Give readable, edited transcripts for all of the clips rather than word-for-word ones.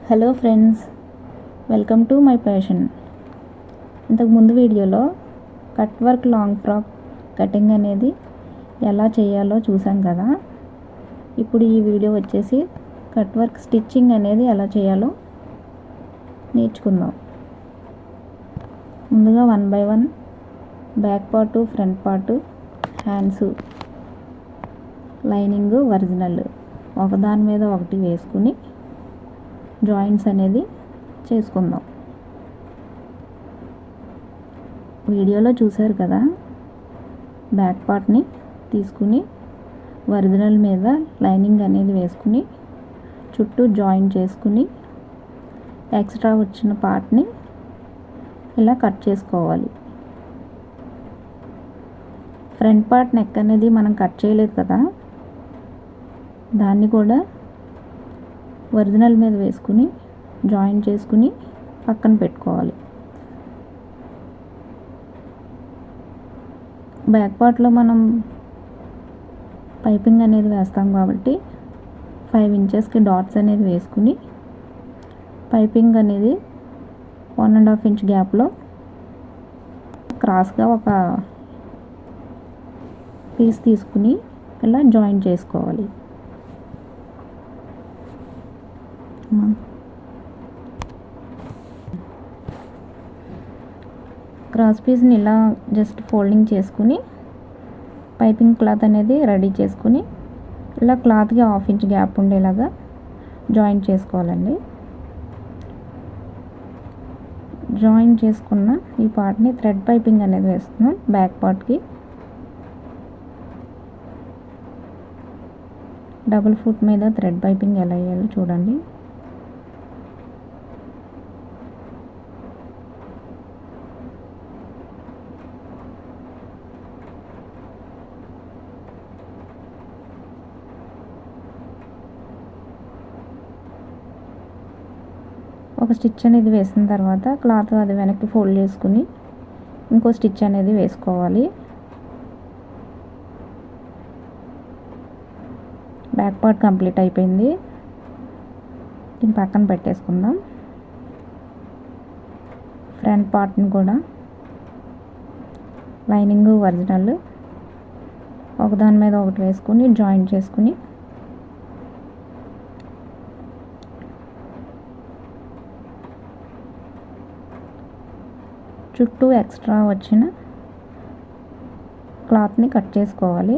Hello friends, welcome to my passion. ఇంతకు ముందు వీడియోలో cut work long frock cutting అనేది ఎలా చేయాలో చూసాం కదా. ఇప్పుడు ఈ వీడియో వచ్చేసి కట్ వర్క్ స్టిచ్చింగ్ అనేది ఎలా చేయాలో నేర్చుకుందాం. ముందుగా 1 by 1 back part, front part, hands, lining, original ఒకదాని మీద ఒకటి వేసుకుని జాయింట్స్ అనేది చేసుకుందాం. వీడియోలో చూసారు కదా, బ్యాక్ పార్ట్ని తీసుకుని ఒరిజినల్ మీద లైనింగ్ అనేది వేసుకుని చుట్టూ జాయిన్ చేసుకుని ఎక్స్ట్రా వచ్చిన పార్ట్ని ఇలా కట్ చేసుకోవాలి. ఫ్రంట్ పార్ట్ నెక్ అనేది మనం కట్ చేయలేదు కదా, దాన్ని కూడా ఒరిజినల్ మీద వేసుకుని జాయిన్ చేసుకుని పక్కన పెట్టుకోవాలి. బ్యాక్ పార్ట్లో మనం పైపింగ్ అనేది వేస్తాం కాబట్టి 5 ఇంచెస్కి డాట్స్ అనేది వేసుకుని పైపింగ్ అనేది 1.5 ఇంచ్ గ్యాప్లో క్రాస్గా ఒక పీస్ తీసుకుని ఇలా జాయిన్ చేసుకోవాలి. క్రాస్ పీస్ని ఇలా జస్ట్ ఫోల్డింగ్ చేసుకుని పైపింగ్ క్లాత్ అనేది రెడీ చేసుకుని ఇలా క్లాత్కి 1/2 ఇంచ్ గ్యాప్ ఉండేలాగా జాయిన్ చేసుకోవాలండి. జాయిన్ చేసుకున్న ఈ పార్ట్ని థ్రెడ్ పైపింగ్ అనేది వేస్తున్నాం. బ్యాక్ పార్ట్కి డబుల్ ఫుట్ మీద థ్రెడ్ పైపింగ్ ఎలా వేయాలో చూడండి. ఒక స్టిచ్ అనేది వేసిన తర్వాత క్లాత్ అది వెనక్కి ఫోల్డ్ చేసుకుని ఇంకో స్టిచ్ అనేది వేసుకోవాలి. బ్యాక్ పార్ట్ కంప్లీట్ అయిపోయింది. దీన్ని పక్కన పెట్టేసుకుందాం. ఫ్రంట్ పార్ట్ని కూడా లైనింగ్, ఒరిజినల్ ఒకదాని మీద ఒకటి వేసుకుని జాయిన్ చేసుకుని చుట్టూ ఎక్స్ట్రా వచ్చిన క్లాత్ని కట్ చేసుకోవాలి.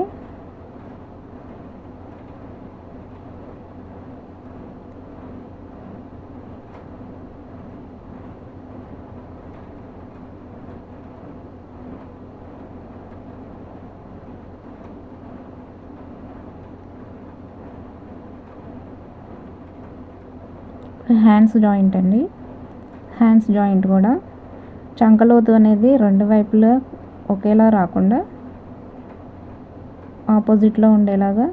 హ్యాండ్స్ జాయింట్ అండి. హ్యాండ్స్ జాయింట్ కూడా చంకలోతు అనేది రెండు వైపులా ఒకేలా రాకుండా ఆపోజిట్లో ఉండేలాగా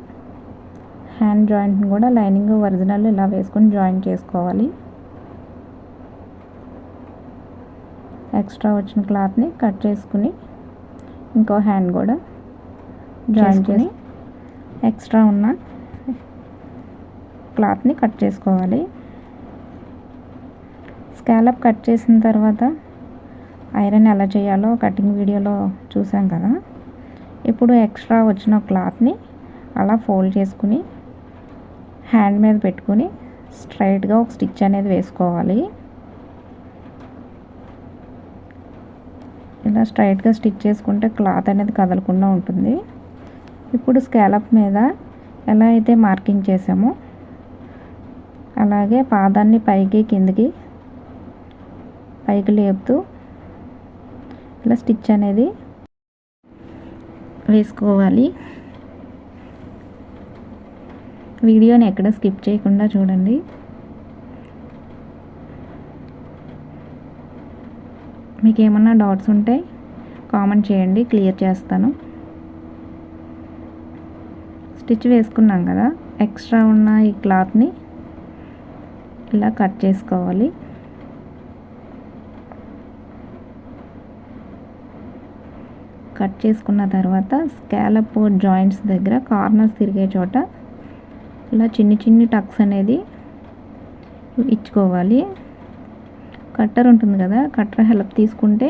హ్యాండ్ జాయింట్ని కూడా లైనింగ్, ఒరిజినల్ ఇలా వేసుకొని జాయిన్ చేసుకోవాలి. ఎక్స్ట్రా వచ్చిన క్లాత్ని కట్ చేసుకుని ఇంకో హ్యాండ్ కూడా జాయిన్ చేసి ఎక్స్ట్రా ఉన్న క్లాత్ని కట్ చేసుకోవాలి. స్కాలప్ కట్ చేసిన తర్వాత ఐరన్ ఎలా చేయాలో కటింగ్ వీడియోలో చూసాం కదా. ఇప్పుడు ఎక్స్ట్రా వచ్చిన క్లాత్ని అలా ఫోల్డ్ చేసుకుని హ్యాండ్ మీద పెట్టుకుని స్ట్రైట్గా ఒక స్టిచ్ అనేది వేసుకోవాలి. ఇలా స్ట్రైట్గా స్టిచ్ చేసుకుంటే క్లాత్ అనేది కదలకుండా ఉంటుంది. ఇప్పుడు స్కాలప్ మీద ఎలా అయితే మార్కింగ్ చేసామో అలాగే పాదాన్ని పైకి కిందికి పైకి లేపుతూ ఇలా స్టిచ్ అనేది వేసుకోవాలి. వీడియోని ఎక్కడ స్కిప్ చేయకుండా చూడండి. మీకు ఏమన్నా డౌట్స్ ఉంటే కామెంట్ చేయండి, క్లియర్ చేస్తాను. స్టిచ్ వేసుకున్నాం కదా, ఎక్స్ట్రా ఉన్న ఈ క్లాత్ని ఇలా కట్ చేసుకోవాలి. కట్ చేసుకున్న తర్వాత స్కాలప్ జాయింట్స్ దగ్గర కార్నర్స్ తిరిగే చోట ఇలా చిన్ని చిన్ని టక్స్ అనేది ఇచ్చుకోవాలి. కట్టర్ ఉంటుంది కదా, కట్టర్ హెల్ప్ తీసుకుంటే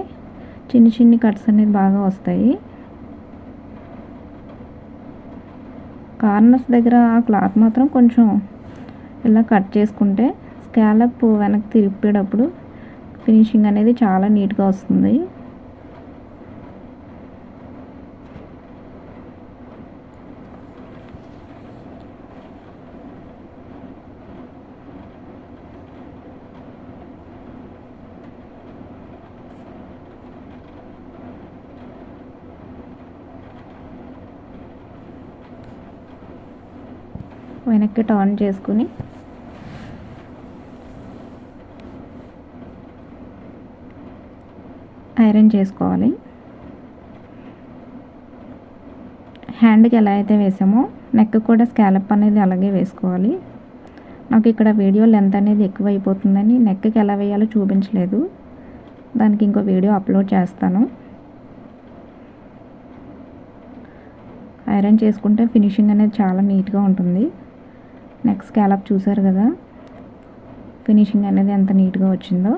చిన్ని చిన్ని కట్స్ అనేది బాగా వస్తాయి. కార్నర్స్ దగ్గర ఆ క్లాత్ మాత్రం కొంచెం ఇలా కట్ చేసుకుంటే స్కాలప్ వెనక్కి తిరిపేటప్పుడు ఫినిషింగ్ అనేది చాలా నీట్గా వస్తుంది. వెనక్కి టర్న్ చేసుకుని ఐరన్ చేసుకోవాలి. హ్యాండ్కి ఎలా అయితే వేసామో నెక్ కూడా స్కాలప్ అనేది అలాగే వేసుకోవాలి. నాకు ఇక్కడ వీడియో లెంత్ అనేది ఎక్కువ అయిపోతుందని నెక్కి ఎలా వేయాలో చూపించలేదు. దానికి ఇంకో వీడియో అప్లోడ్ చేస్తాను. ఐరన్ చేసుకుంటే ఫినిషింగ్ అనేది చాలా నీట్గా ఉంటుంది. నెక్ స్కాలప్ చూసారు కదా, ఫినిషింగ్ అనేది ఎంత నీట్గా వచ్చిందో.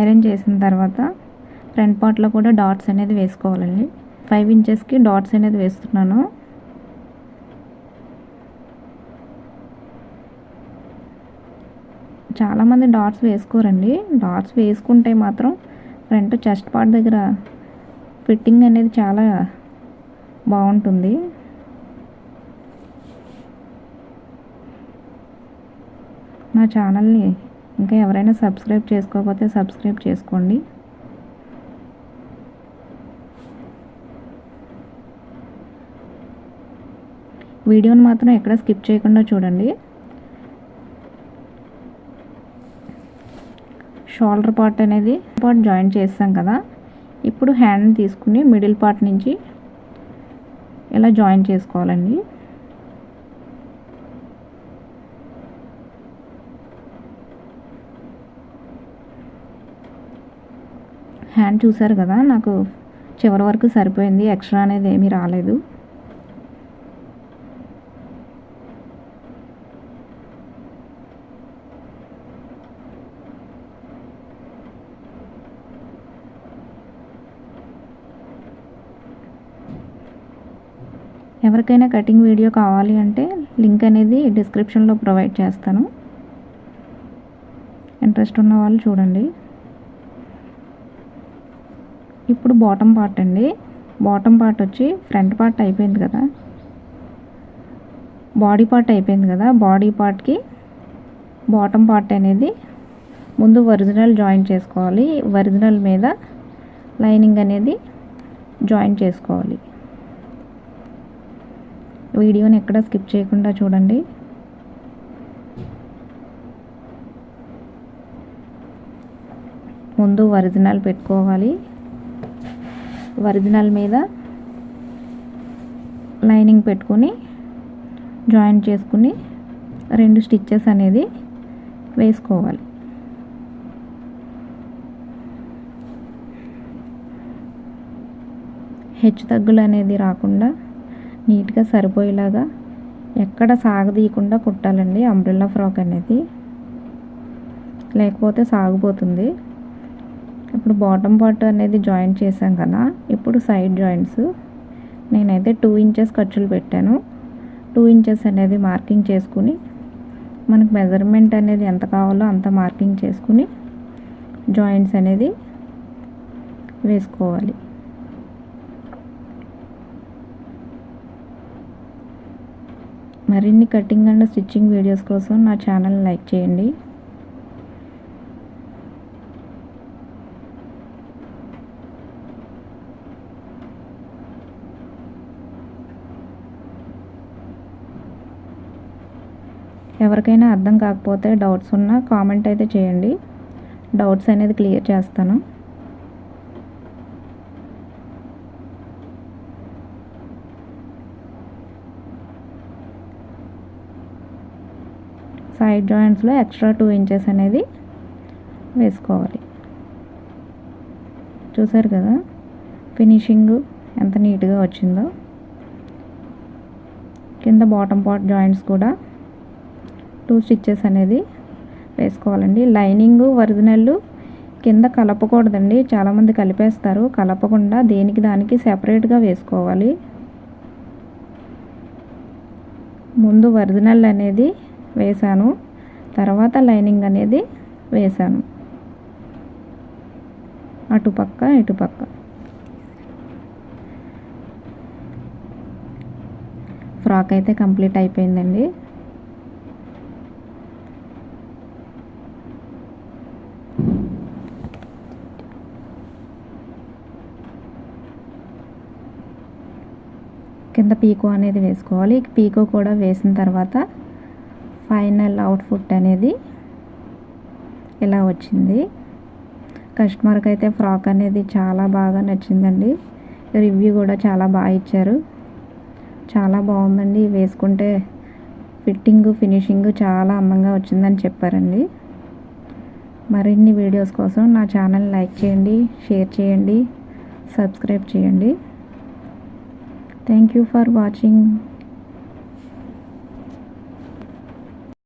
ఐరన్ చేసిన తర్వాత ఫ్రంట్ పార్ట్లో కూడా డాట్స్ అనేది వేసుకోవాలండి. 5 ఇంచెస్కి డాట్స్ అనేది వేస్తున్నాను. చాలామంది డాట్స్ వేసుకోరండి. డాట్స్ వేసుకుంటే మాత్రం ఫ్రంట్ చెస్ట్ పార్ట్ దగ్గర ఫిట్టింగ్ అనేది చాలా బాగుంటుంది. నా ఛానల్ని ఇంకా ఎవరైనా సబ్స్క్రైబ్ చేసుకోకపోతే సబ్స్క్రైబ్ చేసుకోండి. వీడియోని మాత్రం ఎక్కడ స్కిప్ చేయకుండా చూడండి. షోల్డర్ పార్ట్ అనేది జాయింట్ చేస్తాం కదా, ఇప్పుడు హ్యాండ్ తీసుకుని మిడిల్ పార్ట్ నుంచి ఇలా జాయిన్ చేసుకోవాలండి. హ్యాండ్ చూసారు కదా, నాకు చివరి వరకు సరిపోయింది. ఎక్స్ట్రా అనేది ఏమీ రాలేదు. ఎవరికైనా కటింగ్ వీడియో కావాలి అంటే లింక్ అనేది డిస్క్రిప్షన్లో ప్రొవైడ్ చేస్తాను. ఇంట్రెస్ట్ ఉన్న వాళ్ళు చూడండి. ఇప్పుడు బాటమ్ పార్ట్ అండి. బాటమ్ పార్ట్ వచ్చి ఫ్రంట్ పార్ట్ అయిపోయింది కదా, బాడీ పార్ట్ అయిపోయింది కదా, బాడీ పార్ట్కి బాటమ్ పార్ట్ అనేది ముందు ఒరిజినల్ జాయిన్ చేసుకోవాలి. ఒరిజినల్ మీద లైనింగ్ అనేది జాయిన్ చేసుకోవాలి. వీడియోని ఎక్కడ స్కిప్ చేయకుండా చూడండి. ముందు ఒరిజినల్ పెట్టుకోవాలి. ఒరిజినల్ మీద లైనింగ్ పెట్టుకుని జాయిన్ చేసుకుని 2 స్టిచ్చెస్ అనేది వేసుకోవాలి. హెచ్చు తగ్గులు అనేది రాకుండా నీట్గా సరిపోయేలాగా ఎక్కడ సాగదీయకుండా కుట్టాలండి అంబ్రెల్లా ఫ్రాక్ అనేది, లేకపోతే సాగిపోతుంది. ఇప్పుడు బాటమ్ పార్ట్ అనేది జాయిన్ చేసాం కదా, ఇప్పుడు సైడ్ జాయింట్స్ నేనైతే 2 ఇంచెస్ ఖర్చులు పెట్టాను. 2 ఇంచెస్ అనేది మార్కింగ్ చేసుకుని మనకు మెజర్మెంట్ అనేది ఎంత కావాలో అంత మార్కింగ్ చేసుకుని జాయింట్స్ అనేది వేసుకోవాలి. మరిన్ని కటింగ్ అండ్ స్టిచ్చింగ్ వీడియోస్ కోసం నా ఛానల్ లైక్ చేయండి. ఎవరికైనా అర్థం కాకపోతే డౌట్స్ ఉన్నా కామెంట్ అయితే చేయండి. డౌట్స్ అనేది క్లియర్ చేస్తాను. సైడ్ జాయింట్స్లో ఎక్స్ట్రా 2 ఇంచెస్ అనేది వేసుకోవాలి. చూసారు కదా ఫినిషింగ్ ఎంత నీట్గా వచ్చిందో. కింద బాటమ్ పార్ట్ జాయింట్స్ కూడా 2 స్టిచ్చెస్ అనేది వేసుకోవాలండి. లైనింగ్ ఒరిజినల్ కింద కలపకూడదండి, చాలామంది కలిపేస్తారు. కలపకుండా దేనికి దానికి సెపరేట్గా వేసుకోవాలి. ముందు ఒరిజినల్ అనేది వేసాను, తర్వాత లైనింగ్ అనేది వేసాను, అటుపక్క ఇటుపక్క. ఫ్రాక్ అయితే కంప్లీట్ అయిపోయిందండి. కింద పీకో అనేది వేసుకోవాలి. పీకో కూడా వేసిన తర్వాత ఫైనల్ అవుట్పుట్ అనేది ఇలా వచ్చింది. కస్టమర్కి అయితే ఫ్రాక్ అనేది చాలా బాగా నచ్చిందండి. రివ్యూ కూడా చాలా బాగా ఇచ్చారు. చాలా బాగుందండి, వేసుకుంటే ఫిట్టింగ్ ఫినిషింగ్ చాలా అందంగా వచ్చిందని చెప్పారండి. మరిన్ని వీడియోస్ కోసం నా ఛానల్ లైక్ చేయండి, షేర్ చేయండి, సబ్స్క్రైబ్ చేయండి. Thank you for watching.